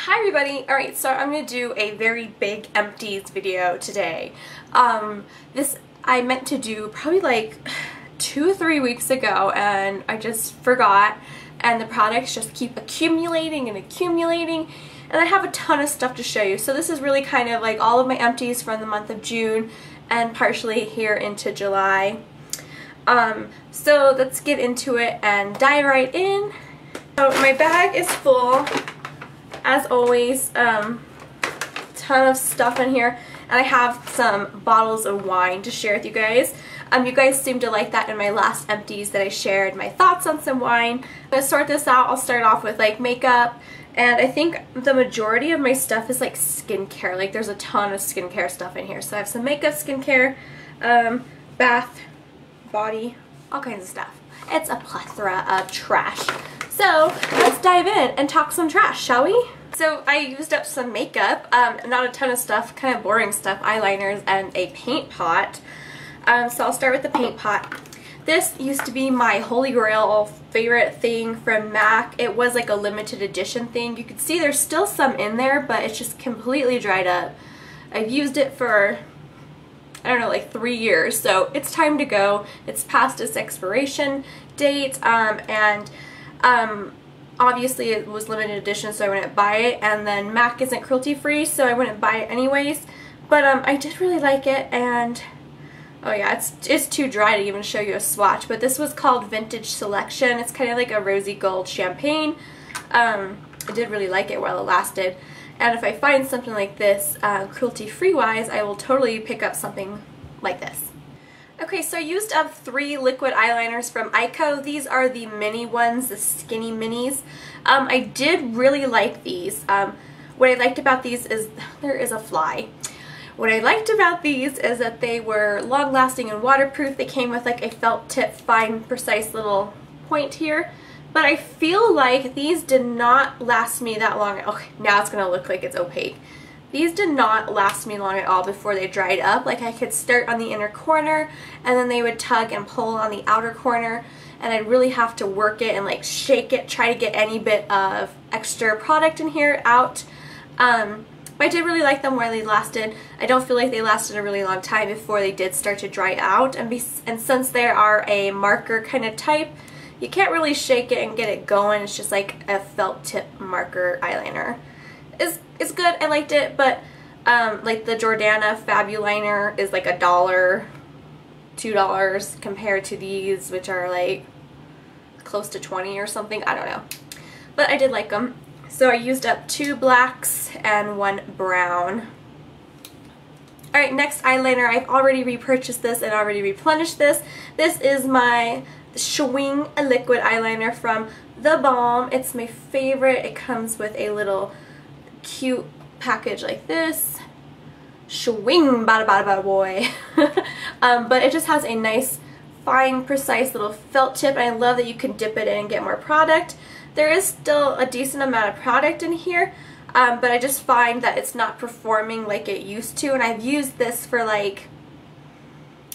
Hi everybody! Alright, so I'm going to do a very big empties video today. This I meant to do probably like 2 or 3 weeks ago and I just forgot, and the products just keep accumulating and accumulating, and I have a ton of stuff to show you. So this is really kind of like all of my empties from the month of June and partially here into July. So let's get into it and dive right in. So my bag is full, as always, ton of stuff in here, and I have some bottles of wine to share with you guys. You guys seem to like that in my last empties that I shared my thoughts on some wine. I'm going to sort this out. I'll start off with like makeup, and I think the majority of my stuff is like skincare. Like there's a ton of skincare stuff in here. So I have some makeup, skincare, bath, body, all kinds of stuff. It's a plethora of trash. So let's dive in and talk some trash, shall we? So I used up some makeup, not a ton of stuff, kind of boring stuff, eyeliners and a paint pot. So I'll start with the paint pot. This used to be my holy grail favorite thing from MAC. It was like a limited edition thing. You can see there's still some in there, but it's just completely dried up. I've used it for, I don't know, like 3 years, so it's time to go. It's past its expiration date, obviously it was limited edition, so I wouldn't buy it, and then MAC isn't cruelty free, so I wouldn't buy it anyways. But I did really like it, and oh yeah, it's too dry to even show you a swatch, but this was called Vintage Selection. It's kind of like a rosy gold champagne. I did really like it while it lasted, and if I find something like this cruelty free wise, I will totally pick up something like this. Okay, so I used up 3 liquid eyeliners from eyeko. These are the mini ones, the skinny minis. I did really like these. What I liked about these is, there is a fly. What I liked about these is that they were long lasting and waterproof. They came with like a felt tip, fine, precise little point here. But I feel like these did not last me that long. Okay, now it's going to look like it's opaque. These did not last me long at all before they dried up. Like I could start on the inner corner and then they would tug and pull on the outer corner, and I'd really have to work it and like shake it, try to get any bit of extra product in here out. But I did really like them while they lasted. I don't feel like they lasted a really long time before they did start to dry out, and since they are a marker kind of type, you can't really shake it and get it going. It's just like a felt tip marker eyeliner. It's good, I liked it, but like the Jordana Fabuliner is like $1, $2 compared to these, which are like close to 20 or something. I don't know, but I did like them. So I used up 2 blacks and 1 brown. Alright, next eyeliner. I've already repurchased this and already replenished this. This is my Schwing liquid eyeliner from The Balm. It's my favorite. It comes with a little cute package like this. Schwing, bada bada bada boy. But it just has a nice, fine, precise little felt tip, and I love that you can dip it in and get more product. There is still a decent amount of product in here, but I just find that it's not performing like it used to, and I've used this for like,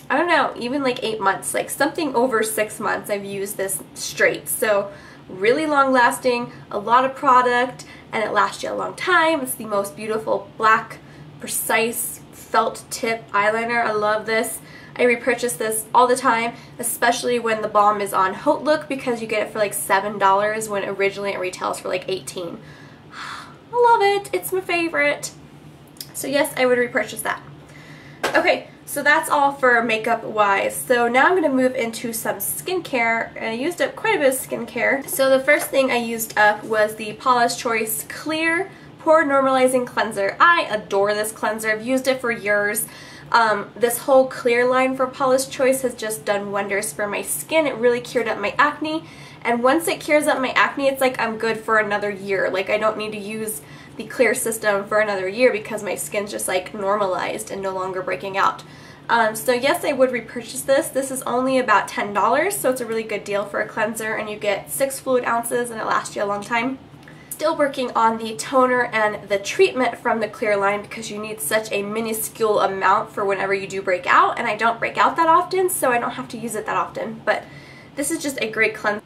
I don't know, even like 8 months, like something over 6 months I've used this straight. So really long lasting, a lot of product, and it lasts you a long time. It's the most beautiful black, precise felt tip eyeliner. I love this. I repurchase this all the time, especially when the balm is on Haute Look, because you get it for like $7 when originally it retails for like $18. I love it. It's my favorite. So yes, I would repurchase that. Okay, so that's all for makeup wise. So now I'm going to move into some skincare, and I used up quite a bit of skincare. So the first thing I used up was the Paula's Choice Clear Pore Normalizing Cleanser. I adore this cleanser. I've used it for years. This whole clear line from Paula's Choice has just done wonders for my skin. It really cured up my acne, and once it cures up my acne, it's like I'm good for another year. Like I don't need to use the clear system for another year because my skin's just like normalized and no longer breaking out. So yes, I would repurchase this. This is only about $10, so it's a really good deal for a cleanser, and you get 6 fluid ounces and it lasts you a long time. Still working on the toner and the treatment from the clear line because you need such a minuscule amount for whenever you do break out, and I don't break out that often, so I don't have to use it that often. But this is just a great cleanser.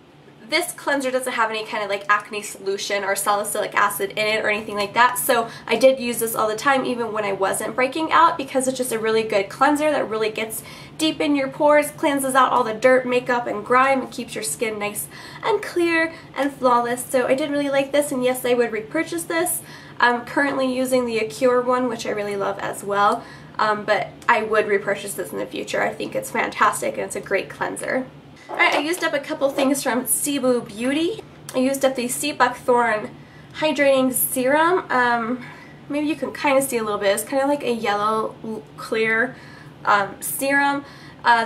This cleanser doesn't have any kind of like acne solution or salicylic acid in it or anything like that, so I did use this all the time even when I wasn't breaking out, because it's just a really good cleanser that really gets deep in your pores, cleanses out all the dirt, makeup, and grime, and keeps your skin nice and clear and flawless. So I did really like this, and yes, I would repurchase this. I'm currently using the Acure one, which I really love as well, but I would repurchase this in the future. I think it's fantastic and it's a great cleanser. Alright, I used up a couple things from Cebu Beauty. I used up the Buckthorn Hydrating Serum. Maybe you can kind of see a little bit. It's kind of like a yellow, clear serum.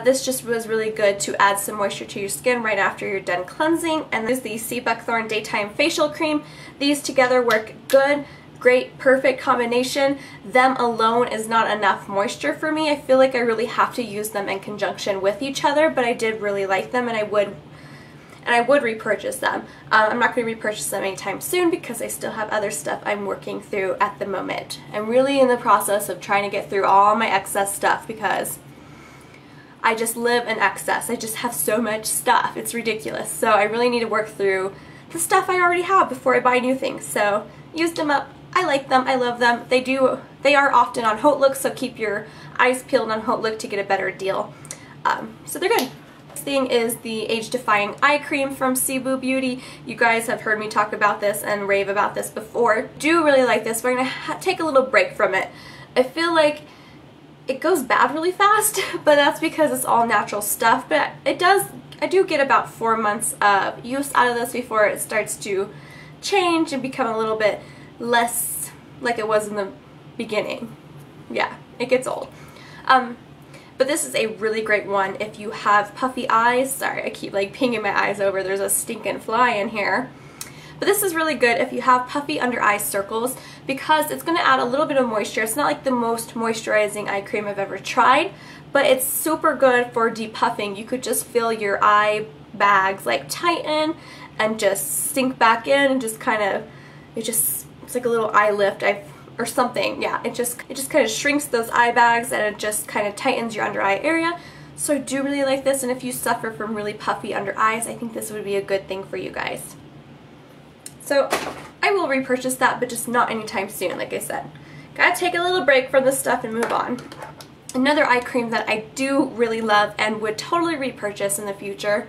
This just was really good to add some moisture to your skin right after you're done cleansing. And there's the Buckthorn Daytime Facial Cream. These together work good. Great, perfect combination. Them alone is not enough moisture for me. I feel like I really have to use them in conjunction with each other, but I did really like them, and I would repurchase them. I'm not going to repurchase them anytime soon because I still have other stuff I'm working through at the moment. I'm really in the process of trying to get through all my excess stuff because I just live in excess. I just have so much stuff. It's ridiculous. So I really need to work through the stuff I already have before I buy new things. So used them up. I like them. I love them. They are often on Haute Look, so keep your eyes peeled on Haute Look to get a better deal. So they're good. Next thing is the Age Defying Eye Cream from Cebu Beauty. You guys have heard me talk about this and rave about this before. Do really like this, but I'm going to take a little break from it. I feel like it goes bad really fast, but that's because it's all natural stuff. But I do get about 4 months of use out of this before it starts to change and become a little bit less like it was in the beginning. Yeah, it gets old. But this is a really great one if you have puffy eyes. Sorry, I keep like pinging my eyes over. There's a stinking fly in here. But this is really good if you have puffy under eye circles because it's going to add a little bit of moisture. It's not like the most moisturizing eye cream I've ever tried, but it's super good for depuffing. You could just feel your eye bags like tighten and just sink back in and just kind of, it's like a little eye lift or something. Yeah, it just kind of shrinks those eye bags and it just kind of tightens your under eye area. So I do really like this, and if you suffer from really puffy under eyes, I think this would be a good thing for you guys. So I will repurchase that, but just not anytime soon, like I said. Gotta take a little break from this stuff and move on. Another eye cream that I do really love and would totally repurchase in the future.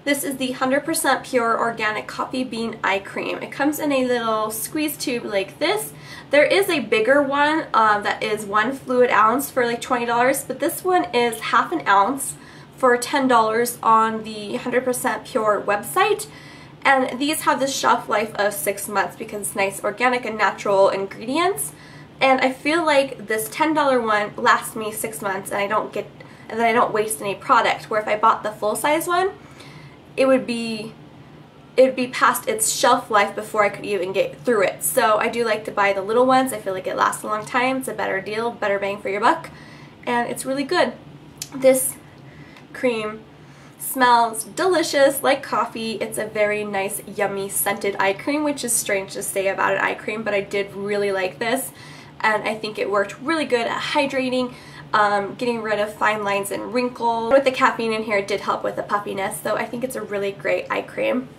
This is the 100% Pure Organic Coffee Bean Eye Cream. It comes in a little squeeze tube like this. There is a bigger one that is 1 fluid ounce for like $20, but this one is half an ounce for $10 on the 100% Pure website. And these have this shelf life of 6 months because it's nice organic and natural ingredients. And I feel like this $10 one lasts me 6 months and then I don't waste any product. Where if I bought the full size one, it would be past its shelf life before I could even get through it. So I do like to buy the little ones. I feel like it lasts a long time. It's a better deal, better bang for your buck, and it's really good. This cream smells delicious like coffee. It's a very nice, yummy, scented eye cream, which is strange to say about an eye cream, but I did really like this, and I think it worked really good at hydrating, getting rid of fine lines and wrinkles. With the caffeine in here, it did help with the puffiness, so I think it's a really great eye cream.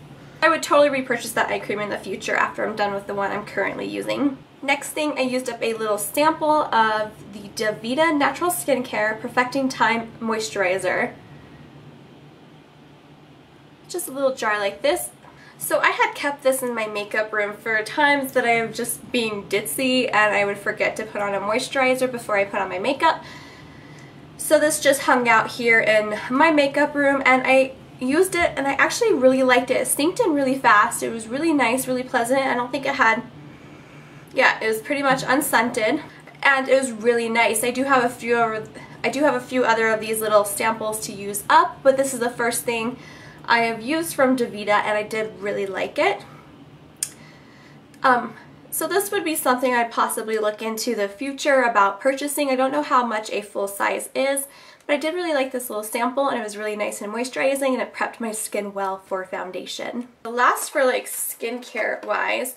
I would totally repurchase that eye cream in the future after I'm done with the one I'm currently using. Next thing, I used up a little sample of the Devita Natural Skincare Perfecting Time Moisturizer. Just a little jar like this. So I had kept this in my makeup room for times that I was just being ditzy and I would forget to put on a moisturizer before I put on my makeup. So this just hung out here in my makeup room, and I used it and I actually really liked it. It sinked in really fast. It was really nice, really pleasant. I don't think it had, yeah, it was pretty much unscented and it was really nice. I do have a few other of these little samples to use up, but this is the first thing I have used from Javita and I did really like it. So this would be something I'd possibly look into the future about purchasing. I don't know how much a full size is, but I did really like this little sample, and it was really nice and moisturizing, and it prepped my skin well for foundation. The last for like skincare wise,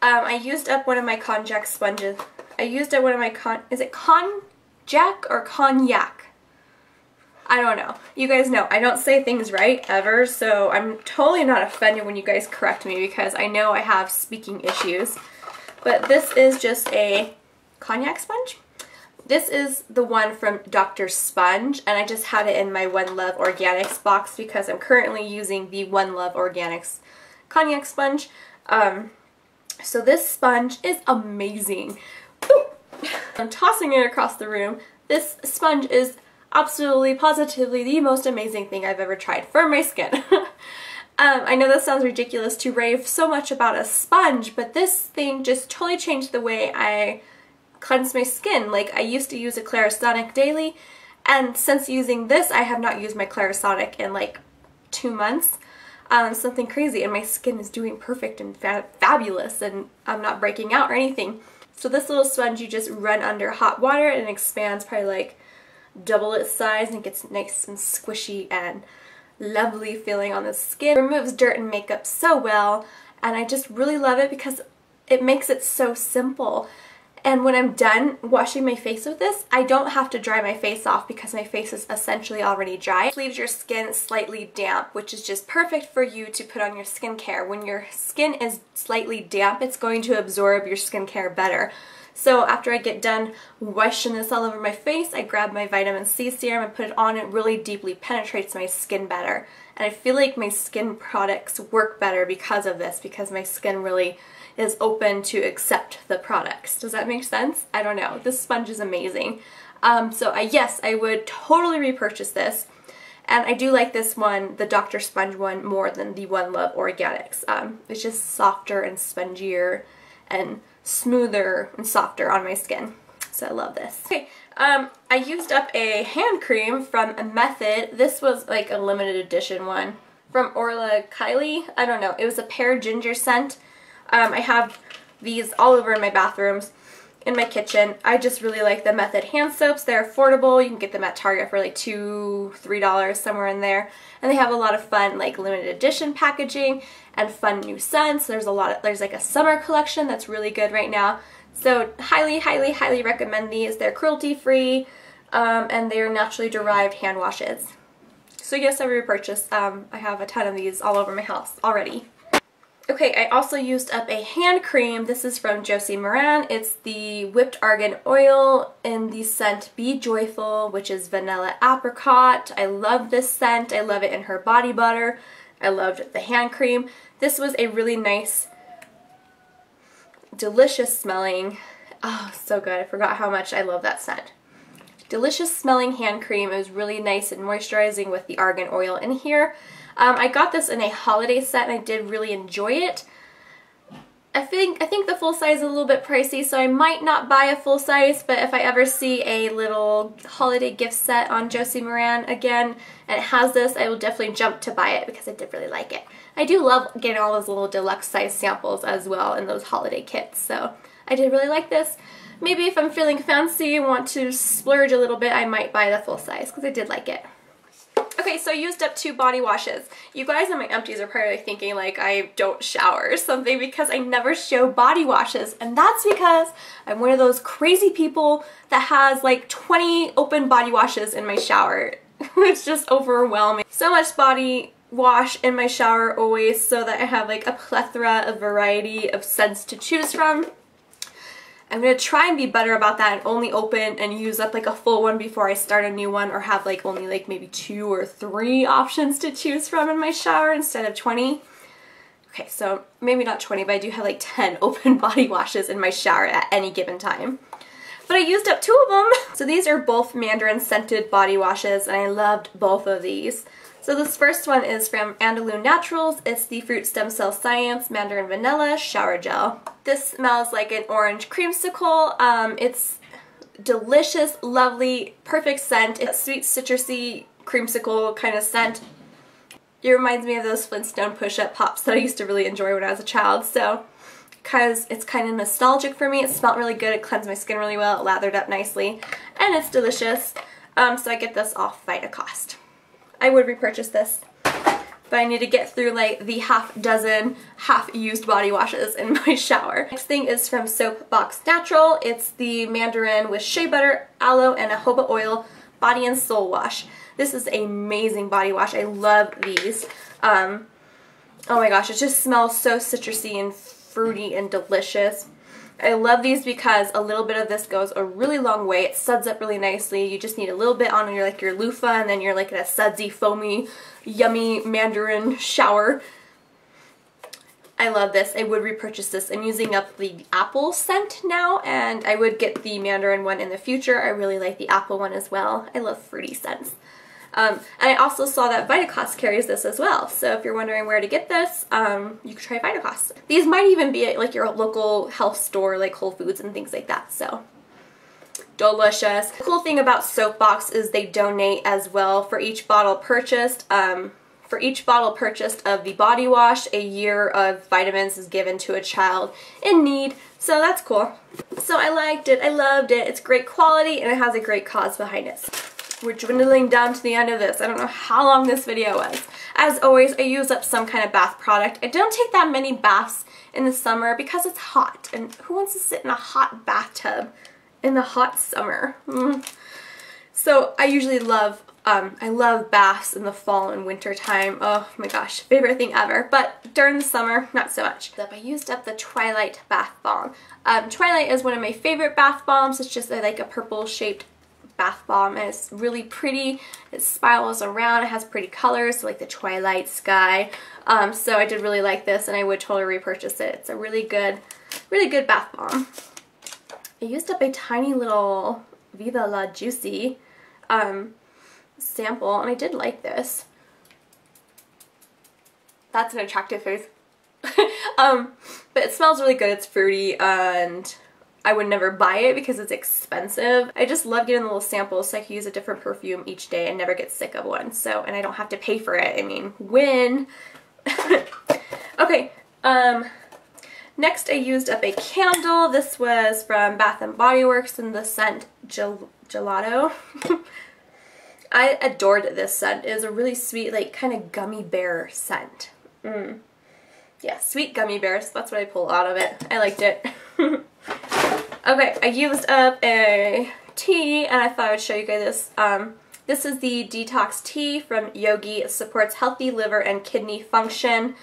I used up one of my konjac sponges. I used up one of my is it konjac or cognac? I don't know. You guys know I don't say things right ever, so I'm totally not offended when you guys correct me because I know I have speaking issues. But this is just a cognac sponge. This is the one from Dr. Sponge, and I just had it in my One Love Organics box because I'm currently using the One Love Organics cognac sponge. So this sponge is amazing. Woo! I'm tossing it across the room. This sponge is absolutely, positively the most amazing thing I've ever tried for my skin. I know this sounds ridiculous to rave so much about a sponge, but this thing just totally changed the way I cleanse my skin. Like, I used to use a Clarisonic daily, and since using this, I have not used my Clarisonic in like 2 months. Something crazy, and my skin is doing perfect and fabulous, and I'm not breaking out or anything. So this little sponge you just run under hot water and it expands probably like double its size and gets nice and squishy and lovely feeling on the skin. It removes dirt and makeup so well, and I just really love it because it makes it so simple. And when I'm done washing my face with this, I don't have to dry my face off because my face is essentially already dry. It leaves your skin slightly damp, which is just perfect for you to put on your skincare. When your skin is slightly damp, it's going to absorb your skincare better. So after I get done washing this all over my face, I grab my vitamin C serum and put it on. It really deeply penetrates my skin better. And I feel like my skin products work better because of this, because my skin really is open to accept the products. Does that make sense? I don't know. This sponge is amazing. Yes, I would totally repurchase this. And I do like this one, the Dr. Sponge one, more than the One Love Organics. It's just softer and spongier and smoother and softer on my skin. So I love this. Okay, I used up a hand cream from Method. This was like a limited edition one from Orla Kylie. I don't know. It was a pear ginger scent. I have these all over in my bathrooms, in my kitchen. I just really like the Method hand soaps. They're affordable. You can get them at Target for like $2, $3, somewhere in there. And they have a lot of fun like limited edition packaging and fun new scents. There's like a summer collection that's really good right now. So highly, highly, highly recommend these. They're cruelty free and they're naturally derived hand washes. So yes, I repurchased. I have a ton of these all over my house already. Okay, I also used up a hand cream. This is from Josie Maran. It's the Whipped Argan Oil in the scent Be Joyful, which is vanilla apricot. I love this scent. I love it in her body butter. I loved the hand cream. This was a really nice, delicious smelling, oh, so good. I forgot how much I love that scent. Delicious smelling hand cream. It was really nice and moisturizing with the argan oil in here. I got this in a holiday set and I did really enjoy it. I think the full size is a little bit pricey, so I might not buy a full size, but if I ever see a little holiday gift set on Josie Maran again and it has this, I will definitely jump to buy it because I did really like it. I do love getting all those little deluxe size samples as well in those holiday kits, so I did really like this. Maybe if I'm feeling fancy and want to splurge a little bit, I might buy the full size because I did like it. Okay, so I used up 2 body washes. You guys in my empties are probably thinking like I don't shower or something because I never show body washes, and that's because I'm one of those crazy people that has like 20 open body washes in my shower. It's just overwhelming. So much body wash in my shower always, so that I have like a plethora of variety of scents to choose from. I'm going to try and be better about that and only open and use up like a full one before I start a new one, or have like only like maybe 2 or 3 options to choose from in my shower instead of 20. Okay, so maybe not 20, but I do have like 10 open body washes in my shower at any given time. But I used up 2 of them. So these are both Mandarin scented body washes, and I loved both of these. So this first one is from Andalou Naturals. It's the Fruit Stem Cell Science Mandarin Vanilla Shower Gel. This smells like an orange creamsicle. It's delicious, lovely, perfect scent. It's sweet, citrusy, creamsicle kind of scent. It reminds me of those Flintstone push-up pops that I used to really enjoy when I was a child. So, because it's kind of nostalgic for me, it smelled really good, it cleansed my skin really well, it lathered up nicely, and it's delicious. So I get this off Vita Cost. I would repurchase this, but I need to get through like the half-dozen half-used body washes in my shower. Next thing is from Soapbox Natural. It's the Mandarin with shea butter, aloe, and jojoba oil body and soul wash. This is an amazing body wash. I love these. Oh my gosh, it just smells so citrusy and fruity and delicious. I love these because a little bit of this goes a really long way. It suds up really nicely. You just need a little bit on your loofah, and then you're like in a sudsy, foamy, yummy Mandarin shower. I love this. I would repurchase this. I'm using up the apple scent now, and I would get the Mandarin one in the future. I really like the apple one as well. I love fruity scents. And I also saw that Vitacost carries this as well. So if you're wondering where to get this, you can try Vitacost. These might even be at like your local health store, like Whole Foods and things like that. So delicious. The cool thing about Soapbox is they donate as well for each bottle purchased. For each bottle purchased of the body wash, a year of vitamins is given to a child in need. So that's cool. So I liked it. I loved it. It's great quality and it has a great cause behind it. We're dwindling down to the end of this. I don't know how long this video was. As always, I use up some kind of bath product. I don't take that many baths in the summer because it's hot. And who wants to sit in a hot bathtub in the hot summer? So I usually love I love baths in the fall and winter time. Oh my gosh, favorite thing ever. But during the summer, not so much. I used up the Twilight bath balm. Twilight is one of my favorite bath balms. It's just like a purple shaped bath balm, and it's really pretty. It spirals around. It has pretty colors, like the Twilight sky. So I did really like this, and I would totally repurchase it. It's a really good bath balm. I used up a tiny little Viva La Juicy sample, and I did like this. That's an attractive face. But it smells really good. It's fruity, and I would never buy it because it's expensive. I just love getting the little samples so I can use a different perfume each day and never get sick of one. So, and I don't have to pay for it. I mean, win. Okay, next I used up a candle. This was from Bath & Body Works in the scent Gelato. I adored this scent. It is a really sweet, like, kind of gummy bear scent. Yeah, sweet gummy bears. That's what I pulled out of it. I liked it. Okay, I used up a tea, and I thought I would show you guys this. This is the Detox Tea from Yogi. It supports healthy liver and kidney function.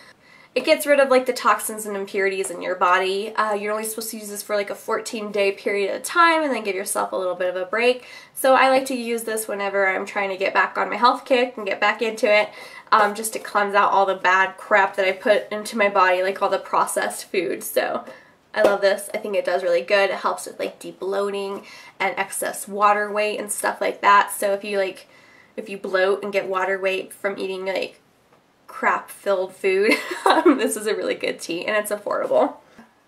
It gets rid of like the toxins and impurities in your body. You're only supposed to use this for like a 14-day period at a time and then give yourself a little bit of a break. So I like to use this whenever I'm trying to get back on my health kick and get back into it, just to cleanse out all the bad crap that I put into my body, like all the processed food. So I love this. I think it does really good. It helps with like deep-bloating and excess water weight and stuff like that. So if you bloat and get water weight from eating like crap-filled food, this is a really good tea, and it's affordable.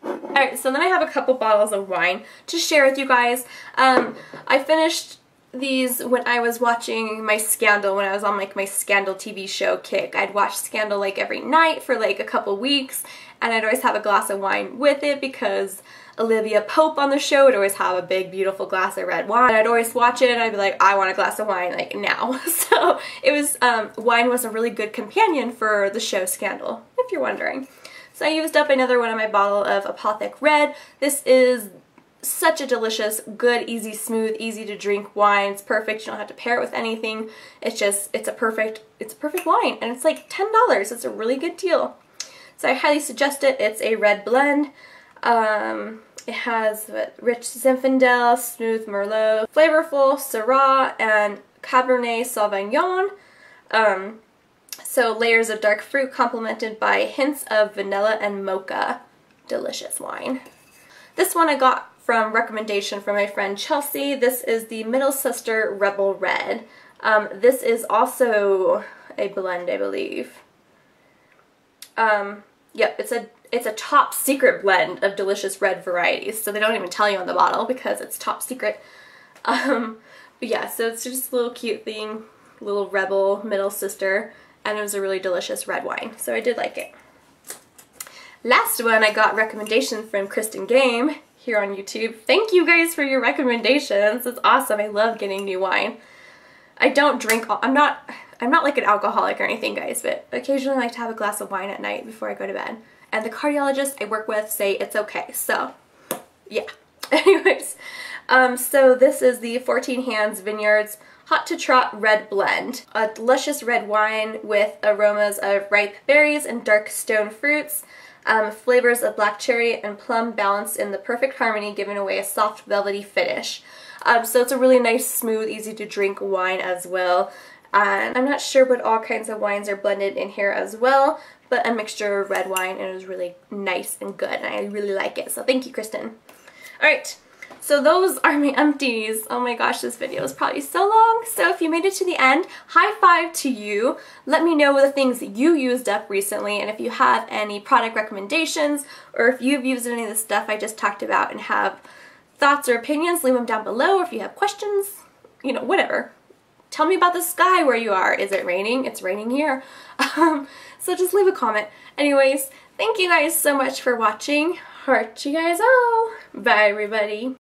Alright, so then I have a couple bottles of wine to share with you guys. I finished these when I was watching my Scandal, when I was on like my Scandal TV show kick. I'd watch Scandal like every night for like a couple weeks, and I'd always have a glass of wine with it because Olivia Pope on the show would always have a big beautiful glass of red wine. I'd always watch it and I'd be like, I want a glass of wine like now. So it was, wine was a really good companion for the show Scandal, if you're wondering. So I used up another one of my bottle of Apothic Red. This is such a delicious, good, easy, smooth, easy to drink wine. It's perfect. You don't have to pair it with anything. It's just, it's a perfect wine, and it's like $10. It's a really good deal. So I highly suggest it. It's a red blend. It has rich Zinfandel, smooth Merlot, flavorful Syrah, and Cabernet Sauvignon. So layers of dark fruit complemented by hints of vanilla and mocha. Delicious wine. This one I got from recommendation from my friend Chelsea. This is the Middle Sister Rebel Red. This is also a blend, I believe. Yep, it's a top secret blend of delicious red varieties, so they don't even tell you on the bottle because it's top secret. But yeah, so it's just a little cute thing, little rebel middle sister, and it was a really delicious red wine, so I did like it. Last one, I got recommendation from Kristen Game here on YouTube. Thank you guys for your recommendations. It's awesome. I love getting new wine. I don't drink, I'm not like an alcoholic or anything, guys, but occasionally I like to have a glass of wine at night before I go to bed. And the cardiologists I work with say it's okay, so yeah. Anyways, so this is the 14 Hands Vineyards Hot to Trot Red Blend. A luscious red wine with aromas of ripe berries and dark stone fruits. Flavors of black cherry and plum balanced in the perfect harmony, giving away a soft velvety finish. So it's a really nice, smooth, easy to drink wine as well. And I'm not sure what all kinds of wines are blended in here as well, but a mixture of red wine, and it was really nice and good, and I really like it. So thank you, Kristen. Alright, so those are my empties. Oh my gosh, this video is probably so long. So if you made it to the end, high five to you. Let me know the things that you used up recently, and if you have any product recommendations, or if you've used any of the stuff I just talked about and have thoughts or opinions, leave them down below. Or if you have questions, you know, whatever. Tell me about the sky where you are. Is it raining? It's raining here. So just leave a comment. Anyways, thank you guys so much for watching. Heart you guys all. Bye everybody.